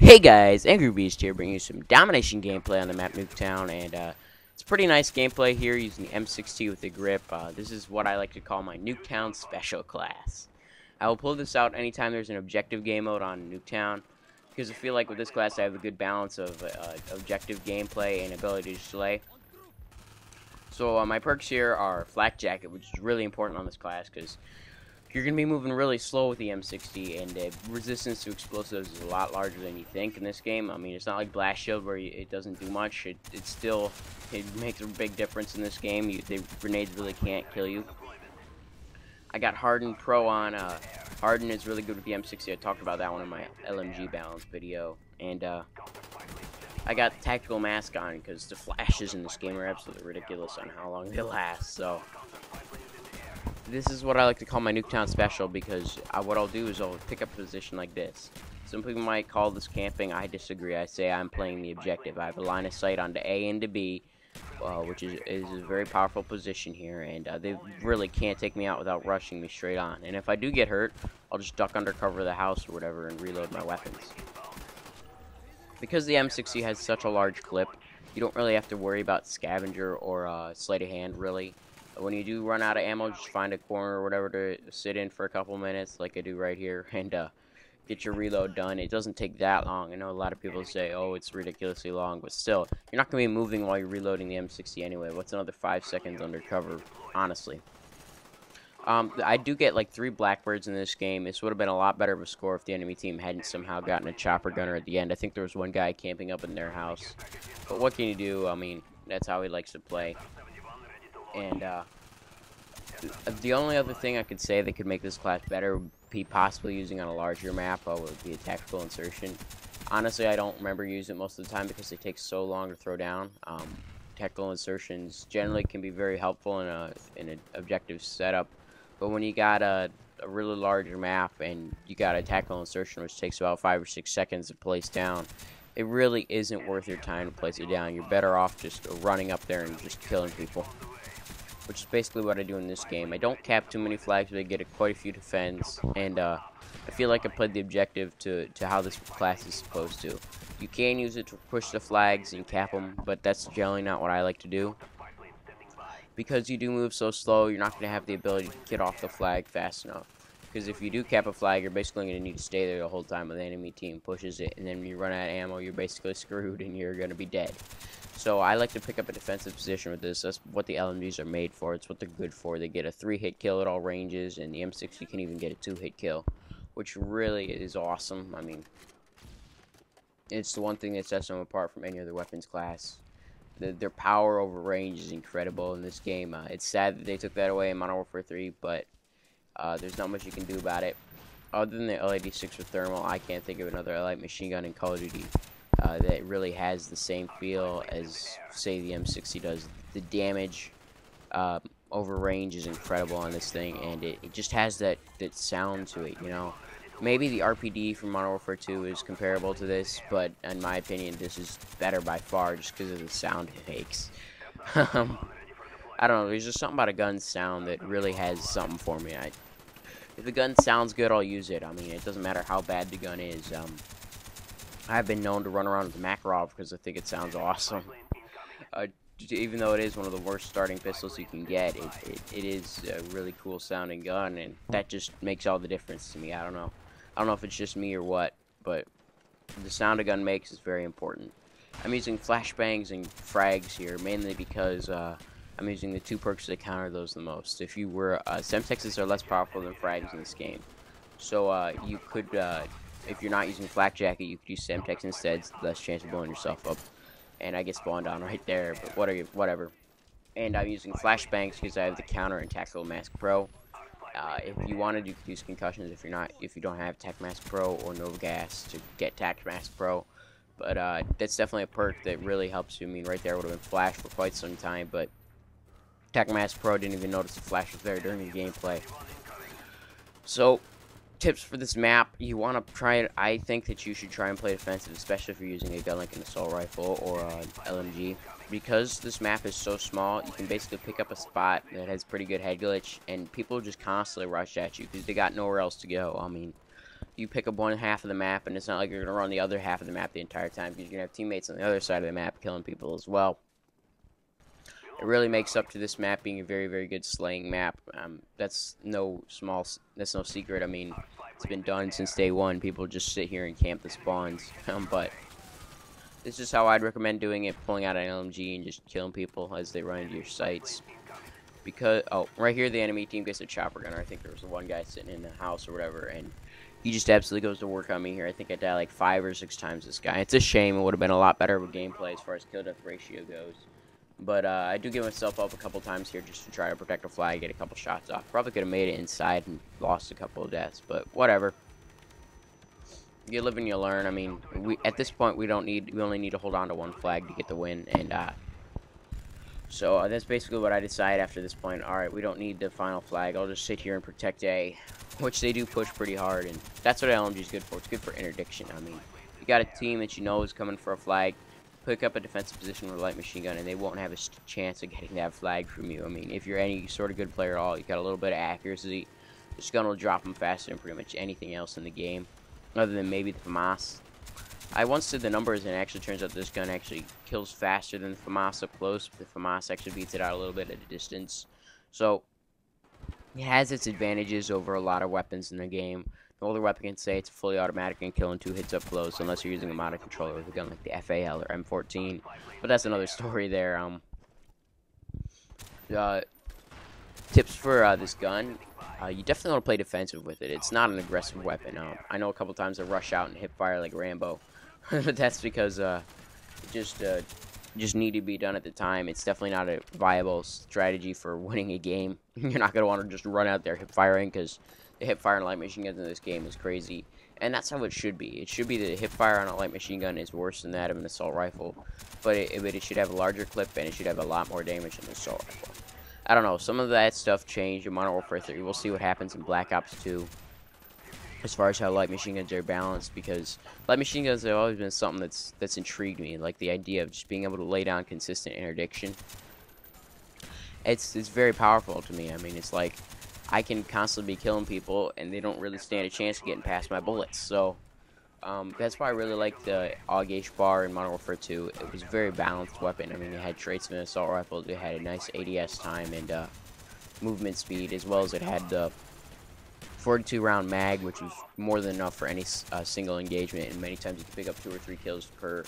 Hey guys, Angry Beast here, bringing you some domination gameplay on the map Nuketown, and it's pretty nice gameplay here using the M60 with the grip. This is what I like to call my Nuketown special class. I will pull this out anytime there's an objective game mode on Nuketown, because I feel like with this class I have a good balance of objective gameplay and ability to slay. So my perks here are Flak Jacket, which is really important on this class, because you're going to be moving really slow with the M60, and resistance to explosives is a lot larger than you think in this game. I mean, it's not like Blast Shield where it doesn't do much. It makes a big difference in this game. The grenades really can't kill you. I got Harden Pro on. Harden is really good with the M60. I talked about that one in my LMG balance video. And I got Tactical Mask on because the flashes in this game are absolutely ridiculous on how long they last. So this is what I like to call my Nuketown special, because what I'll do is I'll pick up a position like this. Some people might call this camping. I disagree. I say I'm playing the objective. I have a line of sight onto A and to B, which is a very powerful position here, and they really can't take me out without rushing me straight on. And if I do get hurt, I'll just duck under cover of the house or whatever and reload my weapons. Because the M60 has such a large clip, you don't really have to worry about scavenger or sleight of hand, really. When you do run out of ammo, just find a corner or whatever to sit in for a couple minutes, like I do right here, and get your reload done. It doesn't take that long. I know a lot of people say, oh, it's ridiculously long, but still, you're not going to be moving while you're reloading the M60 anyway. What's another 5 seconds undercover, honestly? I do get like 3 Blackbirds in this game. This would have been a lot better of a score if the enemy team hadn't somehow gotten a chopper gunner at the end. I think there was one guy camping up in their house. But what can you do? I mean, that's how he likes to play. And the only other thing I could say that could make this class better would be possibly using on a larger map, would be a tactical insertion. Honestly, I don't remember using it most of the time because they take so long to throw down. Tactical insertions generally can be very helpful in an objective setup, but when you got a really larger map and you got a tactical insertion which takes about 5 or 6 seconds to place down, it really isn't worth your time to place it down. You're better off just running up there and just killing people, which is basically what I do in this game. I don't cap too many flags, but I get quite a few defends, and I feel like I played the objective to how this class is supposed to. You can use it to push the flags and cap them, but that's generally not what I like to do. Because you do move so slow, you're not going to have the ability to get off the flag fast enough. Because if you do cap a flag, you're basically going to need to stay there the whole time when the enemy team pushes it, and then when you run out of ammo, you're basically screwed and you're going to be dead. So I like to pick up a defensive position with this. That's what the LMGs are made for. It's what they're good for. They get a 3-hit kill at all ranges, and the M60 can even get a 2-hit kill, which really is awesome. I mean, it's the one thing that sets them apart from any other weapons class. Their power over range is incredible in this game. It's sad that they took that away in Modern Warfare 3, but there's not much you can do about it. Other than the LAD-6 with thermal, I can't think of another light machine gun in Call of Duty that really has the same feel as, say, the M60 does. The damage over range is incredible on this thing, and it just has that sound to it, you know. Maybe the RPD from Modern Warfare 2 is comparable to this, but in my opinion, this is better by far just because of the sound it makes. I don't know, there's just something about a gun's sound that really has something for me. If the gun sounds good, I'll use it. I mean, it doesn't matter how bad the gun is. I've been known to run around with the Makarov because I think it sounds awesome. Even though it is one of the worst starting pistols you can get, it is a really cool sounding gun, and that just makes all the difference to me. I don't know if it's just me or what, but the sound a gun makes is very important. I'm using flashbangs and frags here, mainly because I'm using the 2 perks that counter those the most. If you were, Semtexes are less powerful than frags in this game. So you could, if you're not using Flak Jacket, you could use Semtex instead. It's less chance of blowing yourself up. And I get spawned on right there, but whatever. And I'm using flashbangs because I have the counter and Tactical Mask Pro. If you wanted, you could use concussions if you don't have Tac Mask Pro or Nova Gas to get Tac Mask Pro. But that's definitely a perk that really helps you. I mean, right there would have been flash for quite some time, but Tac Mask Pro didn't even notice the flash was there during the gameplay. So, tips for this map: you want to try it. I think that you should try and play defensive, especially if you're using a gun like an assault rifle or an LMG. Because this map is so small, you can basically pick up a spot that has pretty good head glitch, and people just constantly rush at you because they got nowhere else to go. I mean, you pick up one half of the map, and it's not like you're gonna run the other half of the map the entire time, because you're gonna have teammates on the other side of the map killing people as well. It really makes up to this map being a very, very good slaying map. That's no secret. I mean, it's been done since day one. People just sit here and camp the spawns. But this is how I'd recommend doing it: pulling out an LMG and just killing people as they run into your sights. Because right here the enemy team gets a chopper gunner. I think there was one guy sitting in the house or whatever, and he just absolutely goes to work on me here. I think I died like 5 or 6 times this guy. It's a shame. It would have been a lot better with gameplay as far as kill death ratio goes. But I do give myself up a couple times here just to try to protect a flag, get a couple shots off. Probably could have made it inside and lost a couple of deaths, but whatever. You live and you learn. I mean, at this point we only need to hold on to one flag to get the win, and so that's basically what I decide after this point. Alright, we don't need the final flag. I'll just sit here and protect A, which they do push pretty hard, and that's what LMG is good for. It's good for interdiction. I mean, you got a team that you know is coming for a flag, pick up a defensive position with a light machine gun, and they won't have a chance of getting that flag from you. I mean, if you're any sort of good player at all, you got a little bit of accuracy, this gun will drop them faster than pretty much anything else in the game, other than maybe the FAMAS. I once did the numbers, and it actually turns out this gun actually kills faster than the FAMAS up close. The FAMAS actually beats it out a little bit at a distance. So, it has its advantages over a lot of weapons in the game. No other weapon can say it's fully automatic and killing 2 hits up close, unless you're using a modded controller with a gun like the FAL or M14. But that's another story there. Tips for this gun. You definitely want to play defensive with it. It's not an aggressive weapon. I know a couple times I rush out and hip fire like Rambo. But that's because it just need to be done at the time. It's definitely not a viable strategy for winning a game. You're not going to want to just run out there hip firing, because the hip fire and light machine guns in this game is crazy. And that's how it should be. It should be that hip fire on a light machine gun is worse than that of an assault rifle. But it should have a larger clip, and it should have a lot more damage than an assault rifle. I don't know. Some of that stuff changed in Modern Warfare 3. We'll see what happens in Black Ops 2. As far as how light machine guns are balanced, because light machine guns have always been something that's intrigued me, like the idea of just being able to lay down consistent interdiction. It's very powerful to me. I mean, it's like I can constantly be killing people, and they don't really stand a chance of getting past my bullets. So that's why I really like the AUG bar in Modern Warfare 2. It was a very balanced weapon. I mean, it had traits of an assault rifle. It had a nice ADS time and movement speed, as well as it had the 42 round mag, which was more than enough for any single engagement, and many times you can pick up 2 or 3 kills per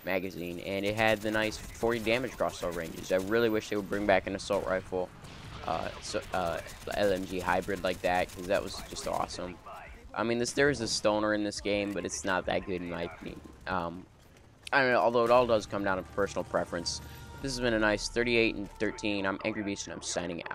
magazine. And it had the nice 40 damage crossbow ranges. I really wish they would bring back an assault rifle, LMG hybrid like that, because that was just awesome. I mean, there is a stoner in this game, but it's not that good in my opinion. I don't know, although it all does come down to personal preference. This has been a nice 38 and 13. I'm Angry Beast, and I'm signing out.